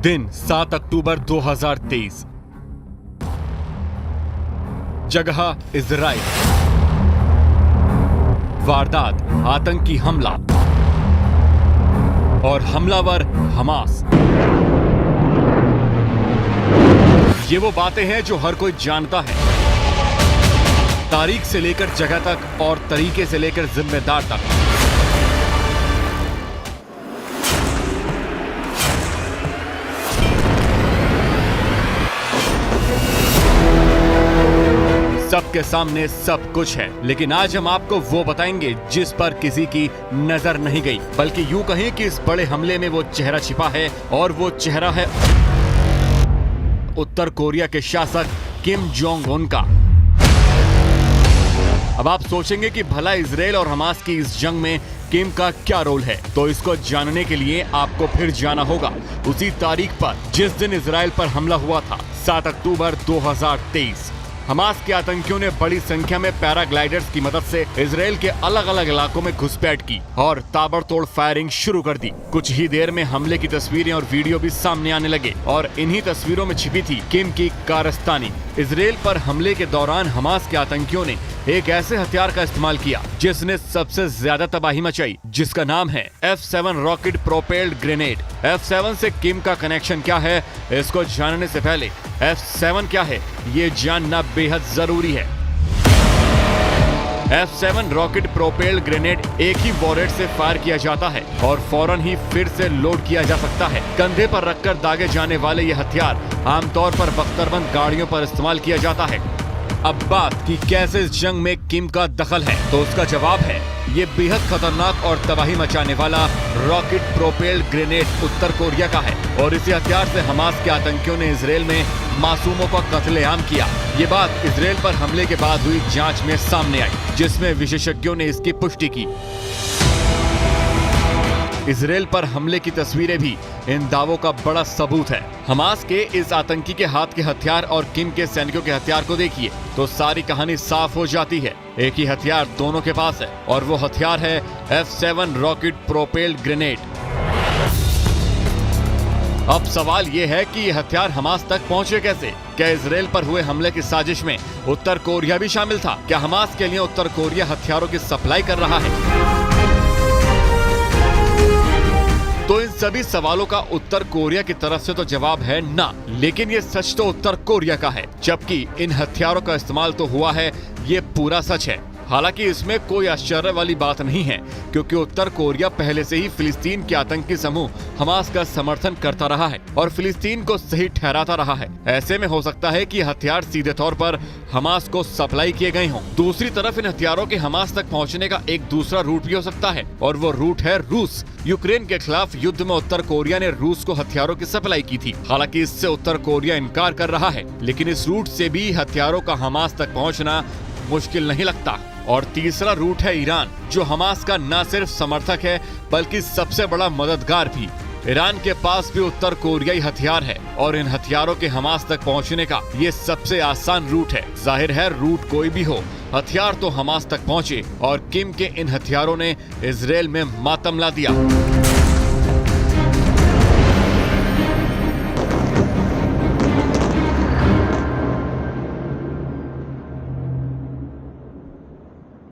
दिन 7 अक्टूबर 2023। जगह इजराइल। वारदात आतंकी हमला और हमलावर हमास। ये वो बातें हैं जो हर कोई जानता है, तारीख से लेकर जगह तक और तरीके से लेकर जिम्मेदार तक। सबके सामने सब कुछ है, लेकिन आज हम आपको वो बताएंगे जिस पर किसी की नजर नहीं गई, बल्कि यूं कहें कि इस बड़े हमले में वो चेहरा छिपा है, और वो चेहरा है उत्तर कोरिया के शासक किम जोंग उन का। अब आप सोचेंगे कि भला इजराइल और हमास की इस जंग में किम का क्या रोल है, तो इसको जानने के लिए आपको फिर जाना होगा उसी तारीख पर जिस दिन इजराइल पर हमला हुआ था, 7 अक्टूबर 2023। हमास के आतंकियों ने बड़ी संख्या में पैराग्लाइडर्स की मदद से इजराइल के अलग अलग इलाकों में घुसपैठ की और ताबड़तोड़ फायरिंग शुरू कर दी। कुछ ही देर में हमले की तस्वीरें और वीडियो भी सामने आने लगे, और इन्हीं तस्वीरों में छिपी थी किम की कारस्तानी। इजराइल पर हमले के दौरान हमास के आतंकियों ने एक ऐसे हथियार का इस्तेमाल किया जिसने सबसे ज्यादा तबाही मचाई, जिसका नाम है F7 rocket propelled grenade. F7 से किम का कनेक्शन क्या है, इसको जानने से पहले F7 क्या है ये जानना बेहद जरूरी है। F7 रॉकेट प्रोपेल्ड ग्रेनेड एक ही वॉरेट से फायर किया जाता है और फौरन ही फिर से लोड किया जा सकता है। कंधे पर रखकर दागे जाने वाले ये हथियार आमतौर पर बख्तरबंद गाड़ियों पर इस्तेमाल किया जाता है। अब बात कि कैसे इस जंग में किम का दखल है, तो उसका जवाब है ये बेहद खतरनाक और तबाही मचाने वाला रॉकेट प्रोपेल्ड ग्रेनेड उत्तर कोरिया का है, और इसी हथियार से हमास के आतंकियों ने इजराइल में मासूमों का कत्लेआम किया। ये बात इजराइल पर हमले के बाद हुई जांच में सामने आई, जिसमें विशेषज्ञों ने इसकी पुष्टि की। इजराइल पर हमले की तस्वीरें भी इन दावों का बड़ा सबूत है। हमास के इस आतंकी के हाथ के हथियार और किम के सैनिकों के हथियार को देखिए तो सारी कहानी साफ हो जाती है। एक ही हथियार दोनों के पास है, और वो हथियार है F7 रॉकेट प्रोपेल्ड ग्रेनेड। अब सवाल ये है कि ये हथियार हमास तक पहुंचे कैसे? क्या इजराइल पर हुए हमले की साजिश में उत्तर कोरिया भी शामिल था? क्या हमास के लिए उत्तर कोरिया हथियारों की सप्लाई कर रहा है? तो इन सभी सवालों का उत्तर कोरिया की तरफ से तो जवाब है ना, लेकिन ये सच तो उत्तर कोरिया का है, जबकि इन हथियारों का इस्तेमाल तो हुआ है, ये पूरा सच है। हालांकि इसमें कोई आश्चर्य वाली बात नहीं है, क्योंकि उत्तर कोरिया पहले से ही फिलिस्तीन के आतंकी समूह हमास का समर्थन करता रहा है और फिलिस्तीन को सही ठहराता रहा है। ऐसे में हो सकता है कि हथियार सीधे तौर पर हमास को सप्लाई किए गए हों। दूसरी तरफ इन हथियारों के हमास तक पहुंचने का एक दूसरा रूट भी हो सकता है, और वो रूट है रूस। यूक्रेन के खिलाफ युद्ध में उत्तर कोरिया ने रूस को हथियारों की सप्लाई की थी। हालांकि इससे उत्तर कोरिया इनकार कर रहा है, लेकिन इस रूट से भी हथियारों का हमास तक पहुंचना मुश्किल नहीं लगता। और तीसरा रूट है ईरान, जो हमास का न सिर्फ समर्थक है बल्कि सबसे बड़ा मददगार भी। ईरान के पास भी उत्तर कोरियाई हथियार है, और इन हथियारों के हमास तक पहुंचने का ये सबसे आसान रूट है। जाहिर है रूट कोई भी हो, हथियार तो हमास तक पहुंचे, और किम के इन हथियारों ने इजराइल में मातम ला दिया।